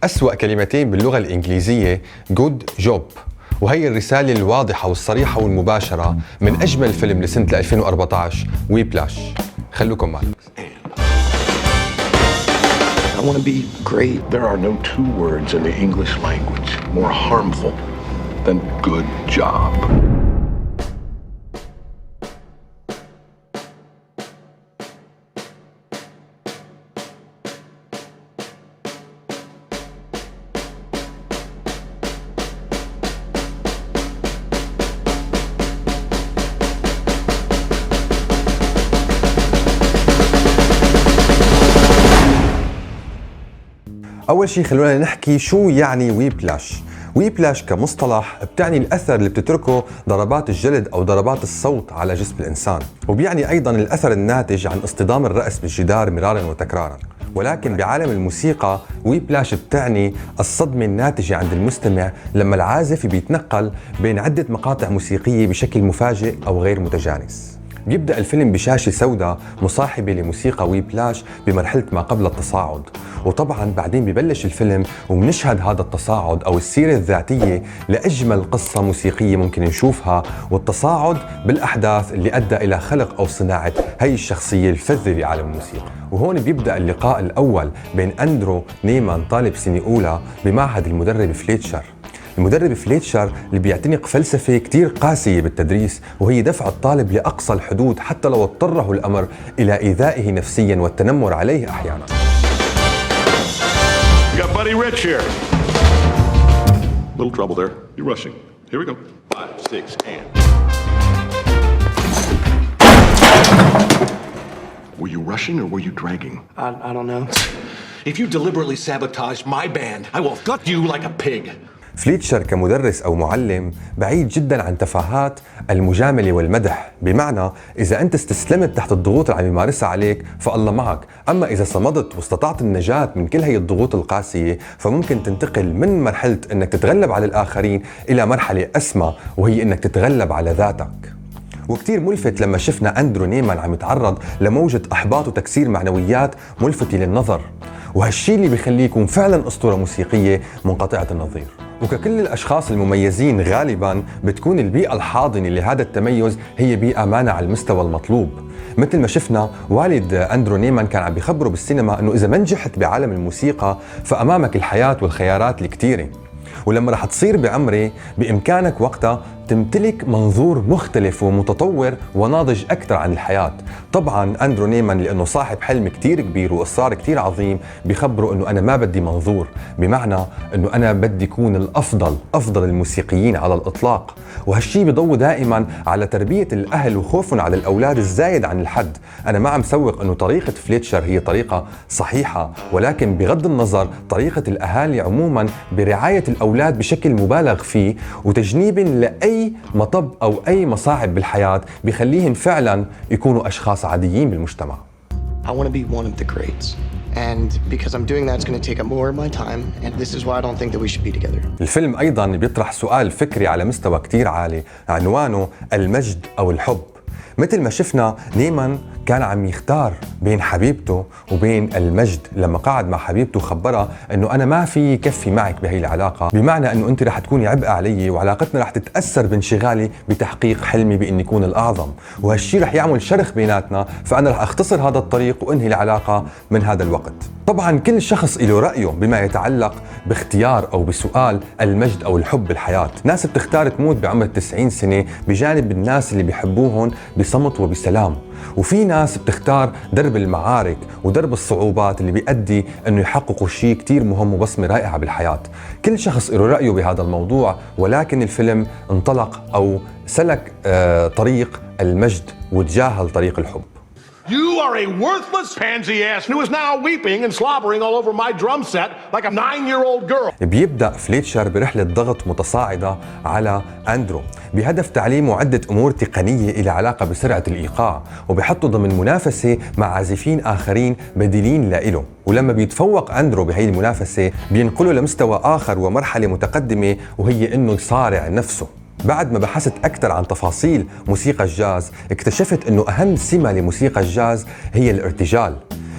أسوأ كلمتين باللغة الإنجليزية good job، وهي الرسالة الواضحة والصريحة والمباشرة من أجمل فيلم لسنة 2014 ويبلاش. خلوكم معنا. I want to be great. There are no two words in the English language more harmful than good job. أول شيء خلونا نحكي شو يعني ويبلاش. ويبلاش كمصطلح بتعني الأثر اللي بتتركه ضربات الجلد أو ضربات الصوت على جسم الإنسان، وبيعني أيضاً الأثر الناتج عن اصطدام الرأس بالجدار مرارا وتكرارا. ولكن بعالم الموسيقى ويبلاش بتعني الصدمة الناتجة عند المستمع لما العازف بيتنقل بين عدة مقاطع موسيقية بشكل مفاجئ أو غير متجانس. بيبدأ الفيلم بشاشة سوداء مصاحبة لموسيقى ويبلاش بمرحلة ما قبل التصاعد، وطبعا بعدين ببلش الفيلم وبنشهد هذا التصاعد أو السيرة الذاتية لأجمل قصة موسيقية ممكن نشوفها، والتصاعد بالأحداث اللي أدى إلى خلق أو صناعة هاي الشخصية الفذة بعالم الموسيقى. وهون بيبدأ اللقاء الأول بين أندرو نيمان طالب سنة أولى بمعهد المدرب فليتشر. المدرب فليتشر اللي بيعتنق فلسفة كتير قاسية بالتدريس، وهي دفع الطالب لأقصى الحدود حتى لو اضطره الأمر إلى إيذائه نفسيا والتنمر عليه أحيانا. Buddy Rich here. Little trouble there. You're rushing. Here we go. 5, 6, and. Were you rushing or were you dragging? I don't know. If you deliberately sabotage my band, I will gut you like a pig. فليتشر كمدرس أو معلم بعيد جدا عن تفاهات المجاملة والمدح، بمعنى إذا أنت استسلمت تحت الضغوط اللي عم يمارسها عليك فالله معك، أما إذا صمدت واستطعت النجاة من كل هي الضغوط القاسية فممكن تنتقل من مرحلة أنك تتغلب على الآخرين إلى مرحلة أسمى وهي أنك تتغلب على ذاتك. وكتير ملفت لما شفنا أندرو نيمان عم يتعرض لموجة إحباط وتكسير معنويات ملفتة للنظر، وهالشي اللي بيخليه يكون فعلا أسطورة موسيقية منقطعة النظير. وككل الأشخاص المميزين غالباً بتكون البيئة الحاضنة لهذا التميز هي بيئة ما على المستوى المطلوب. مثل ما شفنا والد أندرو نيمان كان عم بيخبره بالسينما أنه إذا ما نجحت بعالم الموسيقى فأمامك الحياة والخيارات الكتيرة، ولما رح تصير بعمري بإمكانك وقتها تمتلك منظور مختلف ومتطور وناضج أكثر عن الحياة. طبعاً أندرو نيمان لأنه صاحب حلم كتير كبير وإصرار كتير عظيم بيخبره أنه أنا ما بدي منظور، بمعنى أنه أنا بدي يكون الأفضل، أفضل الموسيقيين على الإطلاق. وهالشي بيضوي دائماً على تربية الأهل وخوفهم على الأولاد الزايد عن الحد. أنا ما عم سوق أنه طريقة فليتشر هي طريقة صحيحة، ولكن بغض النظر طريقة الأهالي عموماً برعاية الأولاد بشكل مبالغ فيه وتجنيب لأي مطب أو أي مصاعب بالحياة بيخليهم فعلاً يكونوا أشخاص عاديين بالمجتمع. I want to be one of the greats. And because I'm doing that, it's going to take up more of my time. And this is why I don't think that we should be together. الفيلم أيضاً بيطرح سؤال فكري على مستوى كتير عالي عنوانه المجد أو الحب. مثل ما شفنا نيمان كان عم يختار بين حبيبته وبين المجد لما قعد مع حبيبته خبرها انه انا ما في كفي معك بهي العلاقة، بمعنى انه انت رح تكوني عبء علي وعلاقتنا رح تتأثر بانشغالي بتحقيق حلمي باني يكون الاعظم، وهالشي رح يعمل شرخ بيناتنا، فانا رح اختصر هذا الطريق وانهي العلاقة من هذا الوقت. طبعا كل شخص له رأيه بما يتعلق باختيار او بسؤال المجد او الحب بالحياة. ناس بتختار تموت بعمر 90 سنة بجانب الناس اللي بيحبوهم بصمت وبسلام، وفي ناس بتختار درب المعارك ودرب الصعوبات اللي بيؤدي انه يحققوا شيء كتير مهم وبصمة رائعة بالحياة. كل شخص له رأيه بهذا الموضوع، ولكن الفيلم انطلق او سلك طريق المجد وتجاهل طريق الحب. You are a worthless pansy ass who is now weeping and slobbering all over my drum set like a 9-year-old girl. بيبدأ فليتشر برحلة ضغط متصاعدة على أندرو بهدف تعليمه عدة أمور تقنية إلى علاقة بسرعة الإيقاع، وبيحطه ضمن منافسة مع عازفين آخرين بديلين لإله. ولما بيتفوق أندرو بهي المنافسة بينقله لمستوى آخر ومرحلة متقدمة، وهي إنه يصارع نفسه. بعد ما بحثت أكثر عن تفاصيل موسيقى الجاز اكتشفت أنه أهم سمة لموسيقى الجاز هي الارتجال،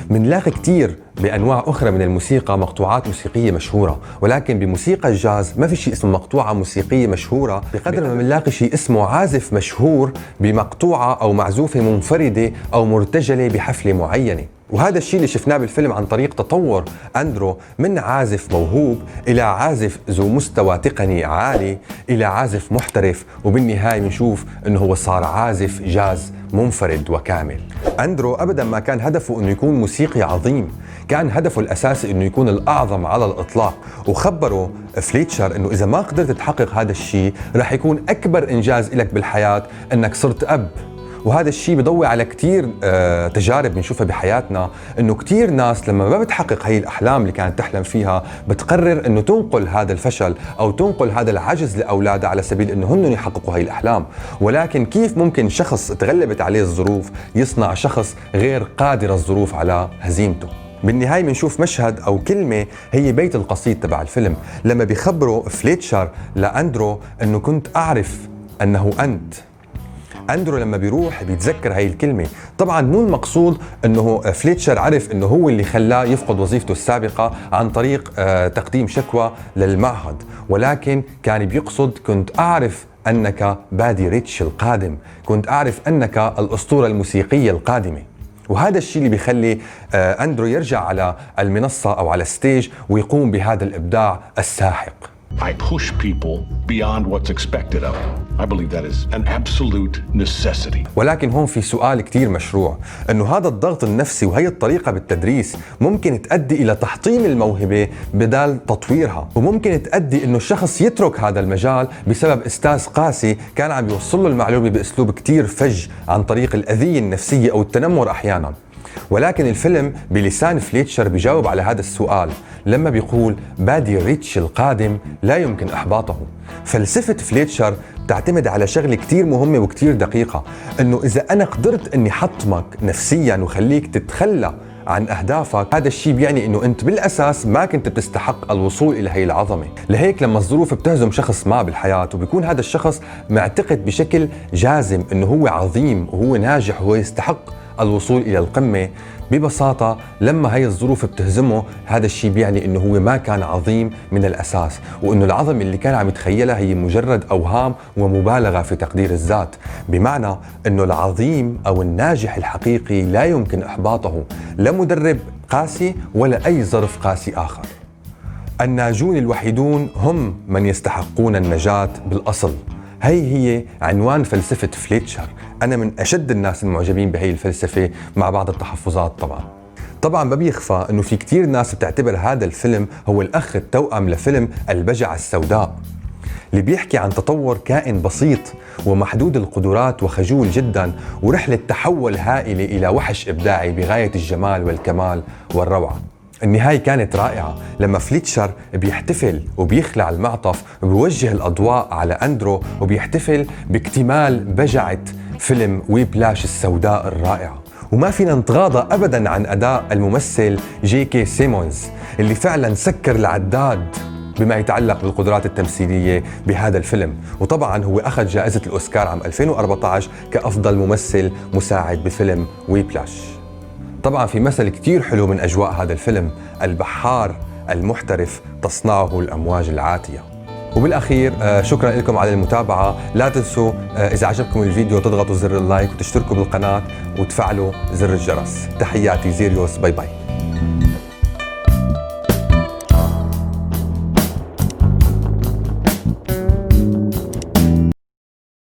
منلاقي كتير بأنواع أخرى من الموسيقى مقطوعات موسيقية مشهورة، ولكن بموسيقى الجاز ما في شيء اسمه مقطوعة موسيقية مشهورة بقدر ما منلاقي شيء اسمه عازف مشهور بمقطوعة أو معزوفة منفردة أو مرتجلة بحفلة معينة. وهذا الشيء اللي شفناه بالفيلم عن طريق تطور أندرو من عازف موهوب إلى عازف ذو مستوى تقني عالي إلى عازف محترف، وبالنهاية بنشوف إنه هو صار عازف جاز منفرد وكامل. أندرو أبدا ما كان هدفه إنه يكون موسيقي عظيم، كان هدفه الأساسي إنه يكون الأعظم على الإطلاق. وخبره فليتشر إنه إذا ما قدرت تحقق هذا الشيء رح يكون أكبر إنجاز لك بالحياة إنك صرت أب. وهذا الشيء بضوي على كتير تجارب بنشوفها بحياتنا، انه كتير ناس لما ما بتحقق هي الاحلام اللي كانت تحلم فيها بتقرر انه تنقل هذا الفشل او تنقل هذا العجز لاولادها على سبيل انه هن يحققوا هي الاحلام. ولكن كيف ممكن شخص تغلبت عليه الظروف يصنع شخص غير قادر الظروف على هزيمته؟ بالنهاية بنشوف مشهد أو كلمة هي بيت القصيد تبع الفيلم، لما بيخبروا فليتشر لأندرو أنه كنت أعرف أنه أنت. أندرو لما بيروح بيتذكر هاي الكلمة. طبعا مو المقصود انه فليتشر عرف انه هو اللي خلاه يفقد وظيفته السابقة عن طريق تقديم شكوى للمعهد، ولكن كان بيقصد كنت أعرف أنك بادي ريتش القادم، كنت أعرف أنك الأسطورة الموسيقية القادمة. وهذا الشيء اللي بيخلي أندرو يرجع على المنصة أو على الستيج ويقوم بهذا الإبداع الساحق. I push people beyond what's expected of them. I believe that is an absolute necessity. ولكن هون في سؤال كتير مشروع، انه هذا الضغط النفسي وهي الطريقة بالتدريس ممكن تؤدي الى تحطيم الموهبة بدال تطويرها، وممكن تؤدي انه الشخص يترك هذا المجال بسبب استاذ قاسي كان عم يوصل له المعلومة باسلوب كتير فج عن طريق الاذية النفسية او التنمر احيانا. ولكن الفيلم بلسان فليتشر بيجاوب على هذا السؤال لما بيقول بادي ريتش القادم لا يمكن إحباطه. فلسفة فليتشر تعتمد على شغلة كتير مهمة وكتير دقيقة، انه اذا انا قدرت اني حطمك نفسيا وخليك تتخلى عن أهدافك، هذا الشيء بيعني إنه أنت بالأساس ما كنت بتستحق الوصول إلى هي العظمة. لهيك لما الظروف بتهزم شخص ما بالحياة وبيكون هذا الشخص معتقد بشكل جازم إنه هو عظيم وهو ناجح وهو يستحق الوصول إلى القمة، ببساطة لما هي الظروف بتهزمه هذا الشيء بيعني إنه هو ما كان عظيم من الأساس، وإنه العظمة اللي كان عم يتخيلها هي مجرد أوهام ومبالغة في تقدير الذات. بمعنى إنه العظيم أو الناجح الحقيقي لا يمكن إحباطه، لا مدرب قاسي ولا أي ظرف قاسي آخر. الناجون الوحيدون هم من يستحقون النجاة بالأصل. هي عنوان فلسفة فليتشر. أنا من أشد الناس المعجبين بهي الفلسفة مع بعض التحفظات. طبعا ما بيخفى أنه في كتير ناس بتعتبر هذا الفيلم هو الأخ التوأم لفيلم البجعة السوداء، اللي بيحكي عن تطور كائن بسيط ومحدود القدرات وخجول جدا ورحلة تحول هائلة إلى وحش إبداعي بغاية الجمال والكمال والروعة. النهاية كانت رائعة لما فليتشر بيحتفل وبيخلع المعطف وبيوجه الأضواء على أندرو وبيحتفل باكتمال بجعة فيلم ويبلاش السوداء الرائعة. وما فينا نتغاضى أبداً عن أداء الممثل سيمونز اللي فعلاً سكر العداد بما يتعلق بالقدرات التمثيلية بهذا الفيلم. وطبعاً هو أخذ جائزة الأوسكار عام 2014 كأفضل ممثل مساعد بفيلم ويبلاش. طبعاً في مثل كتير حلو من أجواء هذا الفيلم: البحار المحترف تصنعه الأمواج العاتية. وبالأخير شكرا لكم على المتابعة. لا تنسوا إذا عجبكم الفيديو تضغطوا زر اللايك وتشتركوا بالقناة وتفعلوا زر الجرس. تحياتي زيريوس، باي باي.